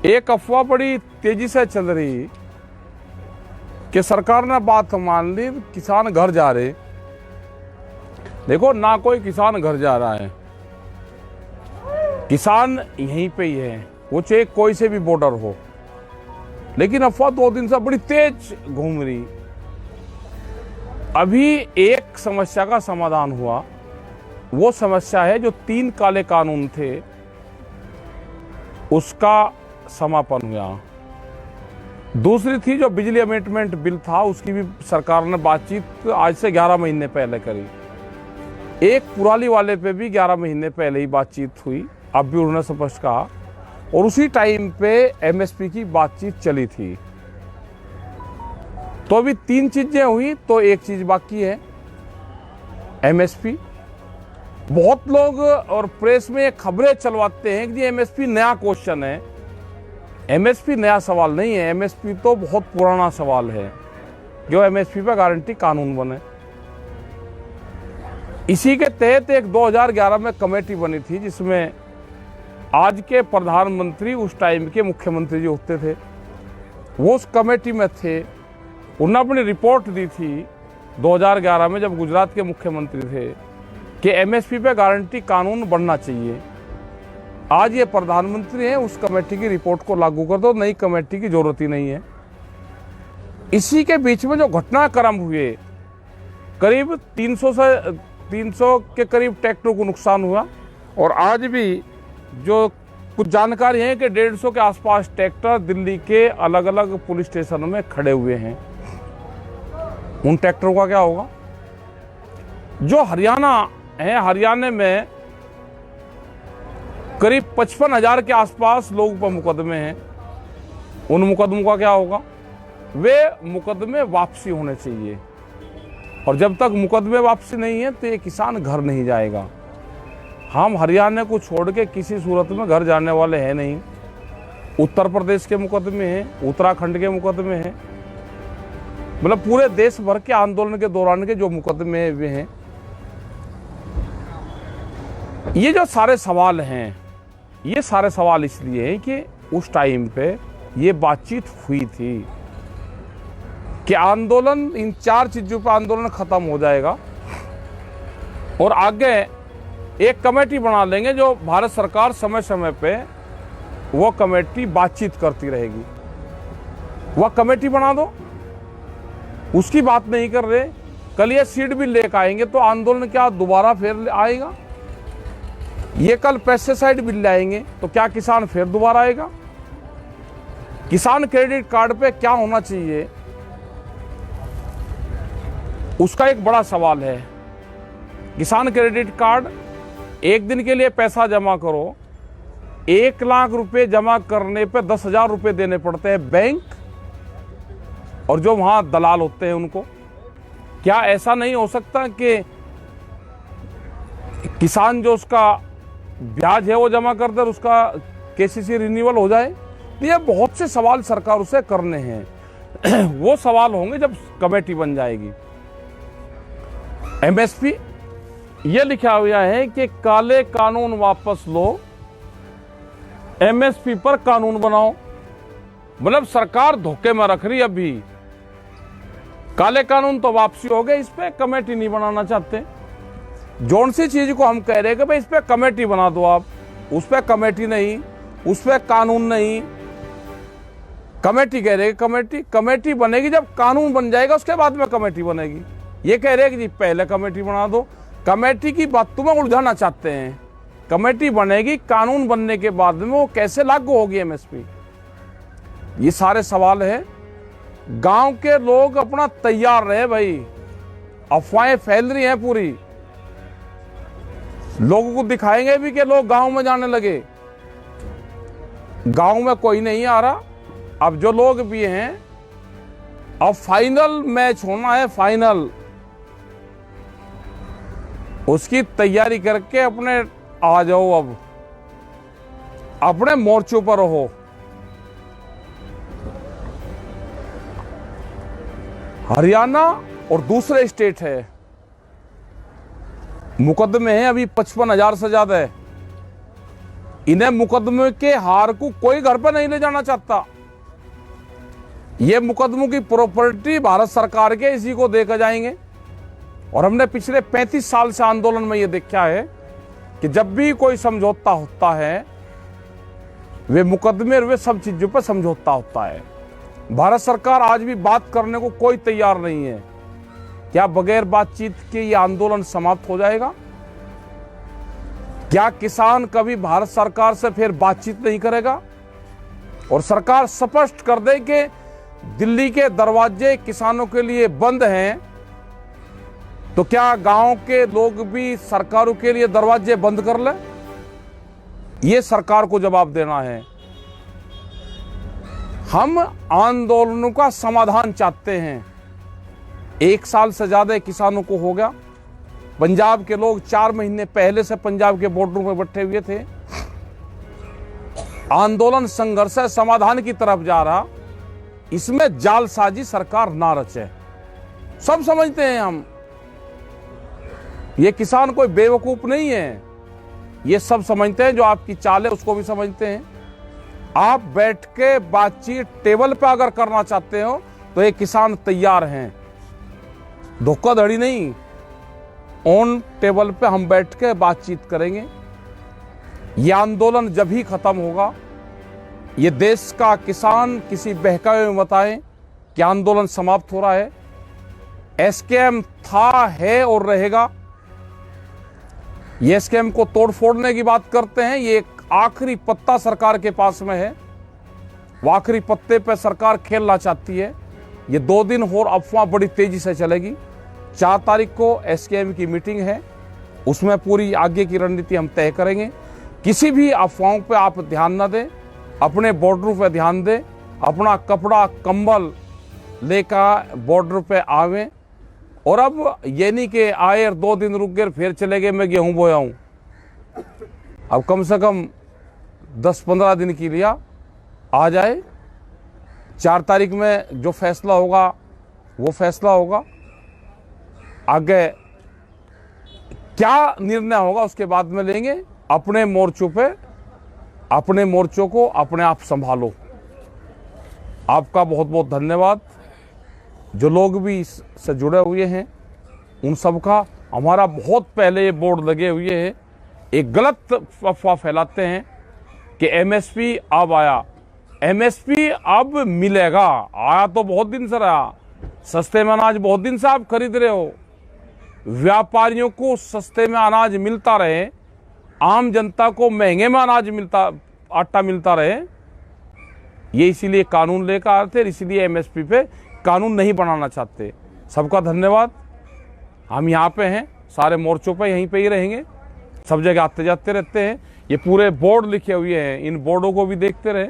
एक अफवाह बड़ी तेजी से चल रही कि सरकार ने बात मान ली, किसान घर जा रहे। देखो, ना कोई किसान घर जा रहा है, किसान यहीं पे ही है, वो चाहे कोई से भी बॉर्डर हो। लेकिन अफवाह 2 दिन से बड़ी तेज घूम रही। अभी एक समस्या का समाधान हुआ, वो समस्या है जो 3 काले कानून थे उसका समापन हुआ। दूसरी थी जो बिजली अमेंडमेंट बिल था, उसकी भी सरकार ने बातचीत आज से 11 महीने पहले करी। एक पुराली वाले पे भी 11 महीने पहले ही बातचीत हुई, अब भी उन्होंने स्पष्ट कहा। और उसी टाइम पे एमएसपी की बातचीत चली थी। तो अभी 3 चीजें हुई, तो एक चीज बाकी है, एमएसपी। बहुत लोग और प्रेस में खबरें चलवाते हैं कि एमएसपी नया क्वेश्चन है। एमएसपी नया सवाल नहीं है, एमएसपी तो बहुत पुराना सवाल है, जो एमएसपी पर गारंटी कानून बने। इसी के तहत एक 2011 में कमेटी बनी थी, जिसमें आज के प्रधानमंत्री उस टाइम के मुख्यमंत्री जो होते थे वो उस कमेटी में थे। उन्होंने अपनी रिपोर्ट दी थी 2011 में, जब गुजरात के मुख्यमंत्री थे, कि एमएसपी पे गारंटी कानून बनना चाहिए। आज ये प्रधानमंत्री हैं, उस कमेटी की रिपोर्ट को लागू कर दो, नई कमेटी की जरूरत ही नहीं है। इसी के बीच में जो घटनाक्रम हुए, करीब 300 के करीब ट्रैक्टर को नुकसान हुआ। और आज भी जो कुछ जानकारी है कि 150 के आसपास ट्रैक्टर दिल्ली के अलग अलग पुलिस स्टेशनों में खड़े हुए हैं। उन ट्रैक्टरों का क्या होगा? जो हरियाणा है, हरियाणा में करीब 55,000 के आसपास लोगों पर मुकदमे हैं। उन मुकदमों का क्या होगा? वे मुकदमे वापसी होने चाहिए। और जब तक मुकदमे वापसी नहीं है तो ये किसान घर नहीं जाएगा। हम हरियाणा को छोड़ के किसी सूरत में घर जाने वाले हैं नहीं। उत्तर प्रदेश के मुकदमे हैं, उत्तराखंड के मुकदमे हैं, मतलब पूरे देश भर के आंदोलन के दौरान के जो मुकदमे वे हैं। ये जो सारे सवाल हैं, ये सारे सवाल इसलिए हैं कि उस टाइम पे ये बातचीत हुई थी कि आंदोलन, इन 4 चीजों पर आंदोलन खत्म हो जाएगा और आगे एक कमेटी बना लेंगे, जो भारत सरकार समय समय पे वो कमेटी बातचीत करती रहेगी। वह कमेटी बना दो, उसकी बात नहीं कर रहे। कल ये सीड बिल लेकर आएंगे तो आंदोलन क्या दोबारा फिर आएगा? ये कल पेस्टिसाइड बिल लाएंगे तो क्या किसान फिर दोबारा आएगा? किसान क्रेडिट कार्ड पे क्या होना चाहिए, उसका एक बड़ा सवाल है। किसान क्रेडिट कार्ड, एक दिन के लिए पैसा जमा करो, 1 लाख रुपए जमा करने पे 10,000 रुपए देने पड़ते हैं बैंक और जो वहां दलाल होते हैं उनको। क्या ऐसा नहीं हो सकता कि किसान जो उसका ब्याज है वो जमा कर दे, उसका केसीसी रिन्यूअल हो जाए? ये बहुत से सवाल सरकार उसे करने हैं। वो सवाल होंगे जब कमेटी बन जाएगी। एमएसपी ये लिखा हुआ है कि काले कानून वापस लो, एमएसपी पर कानून बनाओ। मतलब सरकार धोखे में रख रही। अभी काले कानून तो वापसी हो गए, इस पे कमेटी नहीं बनाना चाहते। जौन सी चीज को हम कह रहे हैं कि भाई इस पे कमेटी बना दो आप, उस पे कमेटी नहीं, उस पे कानून नहीं। कमेटी कह रहे हैं, कमेटी बनेगी जब कानून बन जाएगा, उसके बाद में कमेटी बनेगी। ये कह रहे हैं कि जी पहले कमेटी बना दो। कमेटी की बात तुम्हें उलझाना चाहते हैं। कमेटी बनेगी, कानून बनने के बाद में वो कैसे लागू होगी एमएसपी, ये सारे सवाल है। गांव के लोग अपना तैयार रहे भाई, अफवाहें फैल रही हैं पूरी। लोगों को दिखाएंगे भी कि लोग गांव में जाने लगे। गांव में कोई नहीं आ रहा। अब जो लोग भी हैं, अब फाइनल मैच होना है, फाइनल, उसकी तैयारी करके अपने आ जाओ। अब अपने मोर्चों पर रहो। हरियाणा और दूसरे स्टेट है, मुकदमे हैं अभी 55,000 से ज्यादा है। इन्हें मुकदमे के हार को कोई घर पर नहीं ले जाना चाहता। ये मुकदमों की प्रॉपर्टी भारत सरकार के, इसी को देकर जाएंगे। और हमने पिछले 35 साल से आंदोलन में ये देखा है कि जब भी कोई समझौता होता है, वे मुकदमे और वे सब चीजों पर समझौता होता है। भारत सरकार आज भी बात करने को कोई तैयार नहीं है। क्या बगैर बातचीत के ये आंदोलन समाप्त हो जाएगा? क्या किसान कभी भारत सरकार से फिर बातचीत नहीं करेगा? और सरकार स्पष्ट कर दे कि दिल्ली के दरवाजे किसानों के लिए बंद हैं, तो क्या गांव के लोग भी सरकारों के लिए दरवाजे बंद कर ले? ये सरकार को जवाब देना है। हम आंदोलनों का समाधान चाहते हैं। 1 साल से ज्यादा किसानों को हो गया। पंजाब के लोग 4 महीने पहले से पंजाब के बॉर्डरों में बैठे हुए थे। आंदोलन संघर्ष है, समाधान की तरफ जा रहा। इसमें जालसाजी सरकार ना रचे। सब समझते हैं हम, ये किसान कोई बेवकूफ नहीं है। ये सब समझते हैं, जो आपकी चाल है उसको भी समझते हैं। आप बैठ के बातचीत टेबल पे अगर करना चाहते हो तो ये किसान तैयार हैं। धोखाधड़ी नहीं, ऑन टेबल पे हम बैठ के बातचीत करेंगे। ये आंदोलन जब ही खत्म होगा, ये देश का किसान किसी बहकावे में बताए कि आंदोलन समाप्त हो रहा है। एसकेएम था, है और रहेगा। ये एसकेएम को तोड़ फोड़ने की बात करते हैं। ये एक आखिरी पत्ता सरकार के पास में है। वो आखिरी पत्ते पे सरकार खेलना चाहती है। ये 2 दिन और अफवाह बड़ी तेजी से चलेगी। 4 तारीख को एसकेएम की मीटिंग है, उसमें पूरी आगे की रणनीति हम तय करेंगे। किसी भी अफवाहों पे आप ध्यान न दें, अपने बॉर्डर पे ध्यान दें। अपना कपड़ा कंबल लेकर बॉर्डर पे आवें। और अब ये नहीं कि आए और 2 दिन रुक गए फिर चले गए, मैं गेहूं बोया हूं। अब कम से कम 10-15 दिन के लिए आ जाए। 4 तारीख में जो फैसला होगा वो फैसला होगा। आगे क्या निर्णय होगा उसके बाद में लेंगे। अपने मोर्चों पे, अपने मोर्चों को अपने आप संभालो। आपका बहुत बहुत धन्यवाद। जो लोग भी इससे जुड़े हुए हैं उन सब का। हमारा बहुत पहले ये बोर्ड लगे हुए हैं। एक गलत अफवाह फैलाते हैं कि एमएसपी अब आया। एमएसपी अब मिलेगा। आया तो बहुत दिन से रहा। सस्ते में अनाज बहुत दिन से आप खरीद रहे हो। व्यापारियों को सस्ते में अनाज मिलता रहे, आम जनता को महंगे में अनाज मिलता, आटा मिलता रहे, ये इसीलिए कानून लेकर आए थे। इसीलिए एमएसपी पे कानून नहीं बनाना चाहते। सबका धन्यवाद। हम यहाँ पे हैं, सारे मोर्चों पे यहीं पे ही रहेंगे। सब जगह आते जाते रहते हैं। ये पूरे बोर्ड लिखे हुए हैं, इन बोर्डों को भी देखते रहे,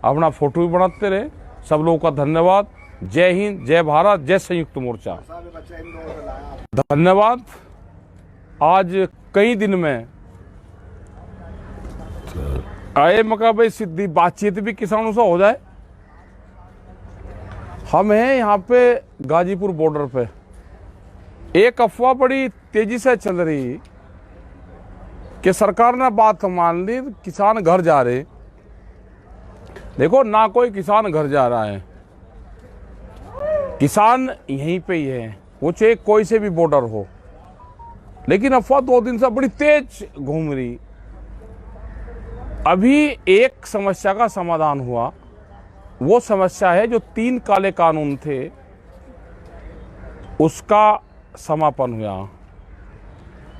अपना फोटो भी बनाते रहे। सब लोगों का धन्यवाद। जय हिंद, जय भारत, जय संयुक्त मोर्चा। धन्यवाद। आज कई दिन में आए मका भाई सीधी बातचीत भी किसानों से हो जाए। हम हैं यहाँ पे गाजीपुर बॉर्डर पे। एक अफवाह बड़ी तेजी से चल रही कि सरकार ने बात मान ली, किसान घर जा रहे। देखो, ना कोई किसान घर जा रहा है। किसान यहीं पे ही है, वो चाहे कोई से भी बॉर्डर हो। लेकिन अफवाह 2 दिन से बड़ी तेज घूम रही। अभी एक समस्या का समाधान हुआ। वो समस्या है जो 3 काले कानून थे, उसका समापन हुआ।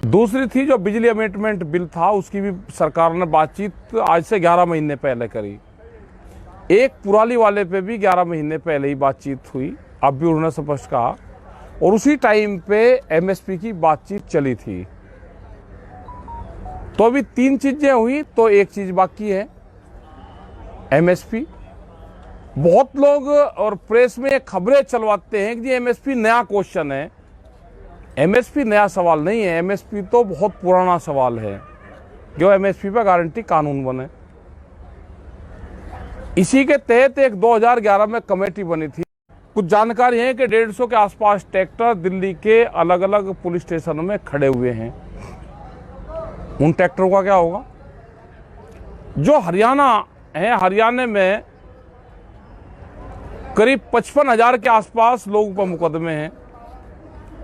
दूसरी थी जो बिजली अमेंडमेंट बिल था, उसकी भी सरकार ने बातचीत आज से 11 महीने पहले करी। एक पुराली वाले पे भी 11 महीने पहले ही बातचीत हुई। अब भी उन्होंने स्पष्ट कहा। और उसी टाइम पे एमएसपी की बातचीत चली थी। तो अभी 3 चीजें हुई, तो एक चीज बाकी है, एमएसपी। बहुत लोग और प्रेस में खबरें चलवाते हैं कि जी एमएसपी नया क्वेश्चन है। एमएसपी नया सवाल नहीं है। एमएसपी तो बहुत पुराना सवाल है। जो एमएसपी पर गारंटी कानून बने, इसी के तहत एक 2011 में कमेटी बनी थी। कुछ जानकारी है कि 150 के आसपास ट्रैक्टर दिल्ली के अलग अलग पुलिस स्टेशनों में खड़े हुए हैं। उन ट्रैक्टरों का क्या होगा? जो हरियाणा है, हरियाणा में करीब 55,000 के आसपास लोगों पर मुकदमे हैं।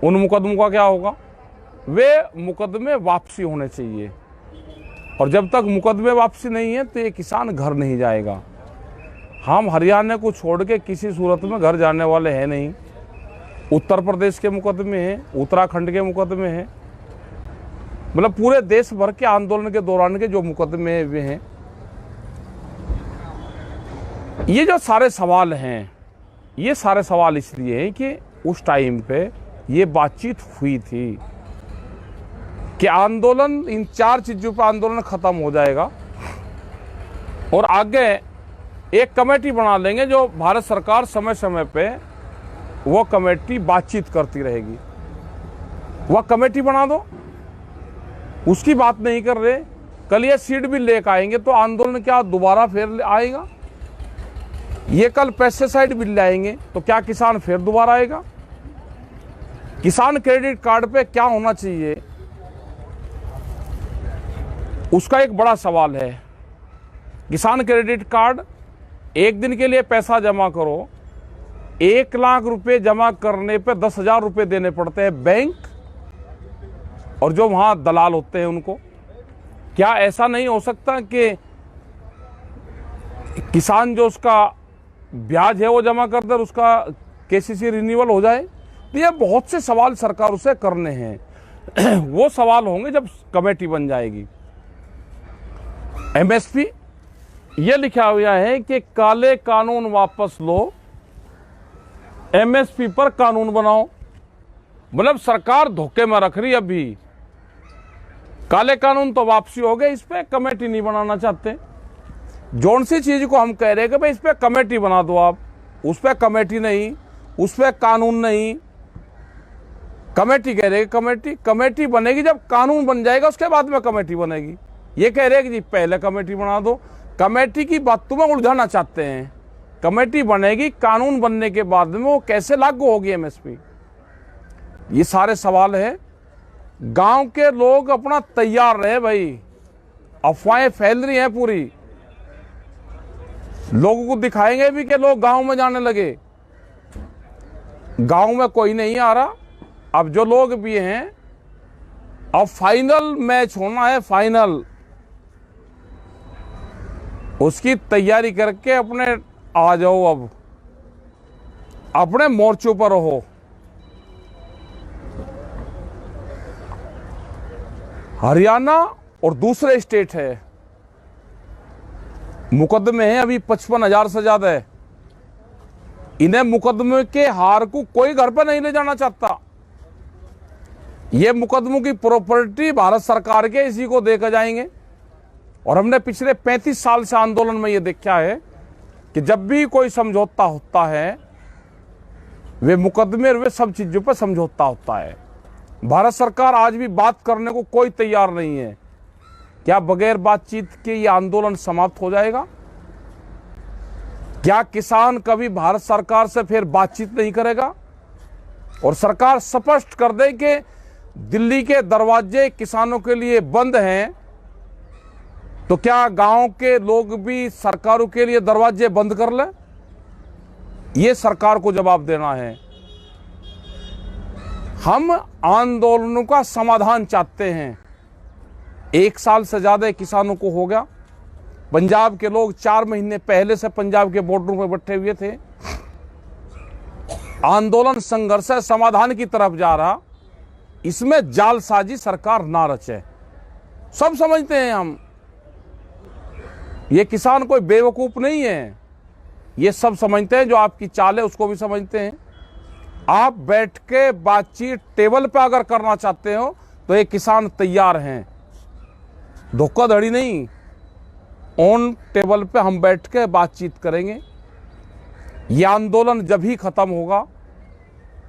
उन मुकदमों का क्या होगा? वे मुकदमे वापसी होने चाहिए, और जब तक मुकदमे वापसी नहीं है तो ये किसान घर नहीं जाएगा। हम हरियाणा को छोड़ के किसी सूरत में घर जाने वाले हैं नहीं। उत्तर प्रदेश के मुकदमे हैं, उत्तराखंड के मुकदमे हैं, मतलब पूरे देश भर के आंदोलन के दौरान के जो मुकदमे वे हैं। ये जो सारे सवाल हैं, ये सारे सवाल इसलिए हैं कि उस टाइम पे ये बातचीत हुई थी कि आंदोलन, इन 4 चीज़ों पर आंदोलन ख़त्म हो जाएगा और आगे एक कमेटी बना लेंगे जो भारत सरकार समय समय पे वो कमेटी बातचीत करती रहेगी। वह कमेटी बना दो, उसकी बात नहीं कर रहे। कल ये सीट भी लेकर आएंगे तो आंदोलन क्या दोबारा फिर आएगा? ये कल पेस्टिसाइड बिल लाएंगे तो क्या किसान फिर दोबारा आएगा? किसान क्रेडिट कार्ड पे क्या होना चाहिए, उसका एक बड़ा सवाल है। किसान क्रेडिट कार्ड, एक दिन के लिए पैसा जमा करो, 1 लाख रुपए जमा करने पे 10,000 रुपये देने पड़ते हैं बैंक और जो वहां दलाल होते हैं उनको। क्या ऐसा नहीं हो सकता कि किसान जो उसका ब्याज है वो जमा कर दे, उसका केसीसी रिन्यूअल हो जाए? तो ये बहुत से सवाल सरकार उसे करने हैं। वो सवाल होंगे जब कमेटी बन जाएगी। एमएसपी ये लिखा हुआ है कि काले कानून वापस लो, एमएसपी पर कानून बनाओ। मतलब सरकार धोखे में रख रही। अभी काले कानून तो वापसी हो गए, इस पे कमेटी नहीं बनाना चाहते। जौन सी चीज को हम कह रहे हैं कि भाई इस पे कमेटी बना दो आप, उस पे कमेटी नहीं, उस पे कानून नहीं। कमेटी कह रहे हैं, कमेटी बनेगी जब कानून बन जाएगा, उसके बाद में कमेटी बनेगी। ये कह रहे हैं कि जी पहले कमेटी बना दो। कमेटी की बातों में उलझाना चाहते हैं। कमेटी बनेगी, कानून बनने के बाद में वो कैसे लागू होगी एमएसपी, ये सारे सवाल हैं। गांव के लोग अपना तैयार रहे भाई, अफवाहें फैल रही हैं पूरी। लोगों को दिखाएंगे भी कि लोग गांव में जाने लगे। गांव में कोई नहीं आ रहा। अब जो लोग भी हैं, अब फाइनल मैच होना है, फाइनल, उसकी तैयारी करके अपने आ जाओ, अब अपने मोर्चों पर रहो। हरियाणा और दूसरे स्टेट है, मुकदमे हैं अभी 55,000 से ज्यादा है। इन्हें मुकदमे के हार को कोई घर पर नहीं ले जाना चाहता। ये मुकदमों की प्रॉपर्टी भारत सरकार के, इसी को देकर जाएंगे। और हमने पिछले 35 साल से आंदोलन में ये देखा है कि जब भी कोई समझौता होता है, वे मुकदमे और वे सब चीजों पर समझौता होता है। भारत सरकार आज भी बात करने को कोई तैयार नहीं है। क्या बगैर बातचीत के ये आंदोलन समाप्त हो जाएगा? क्या किसान कभी भारत सरकार से फिर बातचीत नहीं करेगा? और सरकार स्पष्ट कर दे कि दिल्ली के दरवाजे किसानों के लिए बंद हैं, तो क्या गांव के लोग भी सरकारों के लिए दरवाजे बंद कर लें? ये सरकार को जवाब देना है। हम आंदोलनों का समाधान चाहते हैं। 1 साल से ज्यादा किसानों को हो गया। पंजाब के लोग 4 महीने पहले से पंजाब के बॉर्डरों पर बैठे हुए थे। आंदोलन संघर्ष है, समाधान की तरफ जा रहा। इसमें जालसाजी सरकार ना रचे। सब समझते हैं हम, ये किसान कोई बेवकूफ नहीं है। ये सब समझते हैं, जो आपकी चाल है उसको भी समझते हैं। आप बैठ के बातचीत टेबल पे अगर करना चाहते हो तो ये किसान तैयार हैं, धोखाधड़ी नहीं। ऑन टेबल पे हम बैठ के बातचीत करेंगे। ये आंदोलन जब ही खत्म होगा,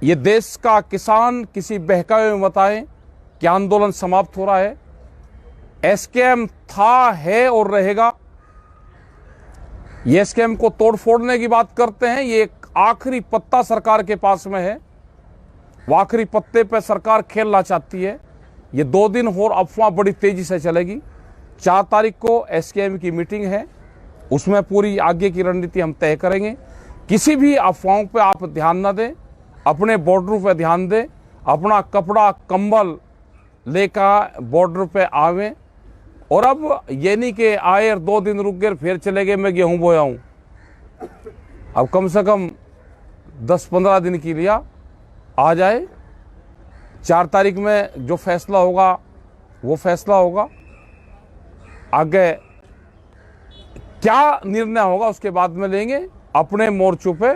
ये देश का किसान किसी बहकावे में बताए कि आंदोलन समाप्त हो रहा है। एसकेएम था, है और रहेगा। ये एसकेएम को तोड़ फोड़ने की बात करते हैं। ये एक आखिरी पत्ता सरकार के पास में है, वो आखिरी पत्ते पे सरकार खेलना चाहती है। ये 2 दिन और अफवाह बड़ी तेजी से चलेगी। 4 तारीख को एसकेएम की मीटिंग है, उसमें पूरी आगे की रणनीति हम तय करेंगे। किसी भी अफवाहों पे आप ध्यान न दें, अपने बॉर्डर पे ध्यान दें, अपना कपड़ा कंबल लेकर बॉर्डर पे आवें। और अब ये नहीं कि आए और 2 दिन रुक गए फिर चले गए मैं गेहूं बोया हूं। अब कम से कम 10-15 दिन के लिए आ जाए। 4 तारीख में जो फैसला होगा वो फैसला होगा। आगे क्या निर्णय होगा उसके बाद में लेंगे। अपने मोर्चों पे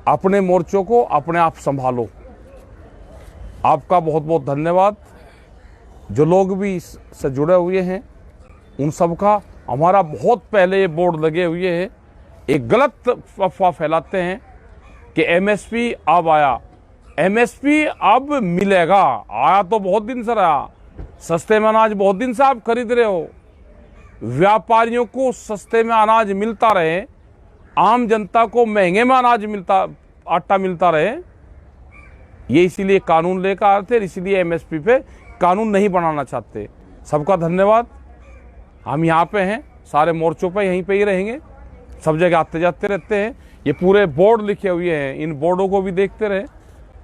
अपने मोर्चों को अपने आप संभालो। आपका बहुत बहुत धन्यवाद। जो लोग भी इससे जुड़े हुए हैं उन सब का, हमारा बहुत पहले ये बोर्ड लगे हुए हैं, एक गलत अफवाह फैलाते हैं कि एमएसपी अब आया। एमएसपी अब मिलेगा, आया तो बहुत दिन से रहा। सस्ते में अनाज बहुत दिन से आप खरीद रहे हो। व्यापारियों को सस्ते में अनाज मिलता रहे, आम जनता को महंगे में अनाज मिलता, आटा मिलता रहे, ये इसीलिए कानून लेकर आए थे। इसीलिए एमएसपी पे कानून नहीं बनाना चाहते। सबका धन्यवाद। हम यहाँ पे हैं, सारे मोर्चों पे यहीं पे ही रहेंगे, सब जगह आते जाते रहते हैं। ये पूरे बोर्ड लिखे हुए हैं, इन बोर्डों को भी देखते रहे,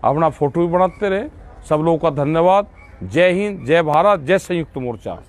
अपना फोटो भी बनाते रहे। सब लोगों का धन्यवाद। जय हिंद, जय भारत, जय संयुक्त मोर्चा।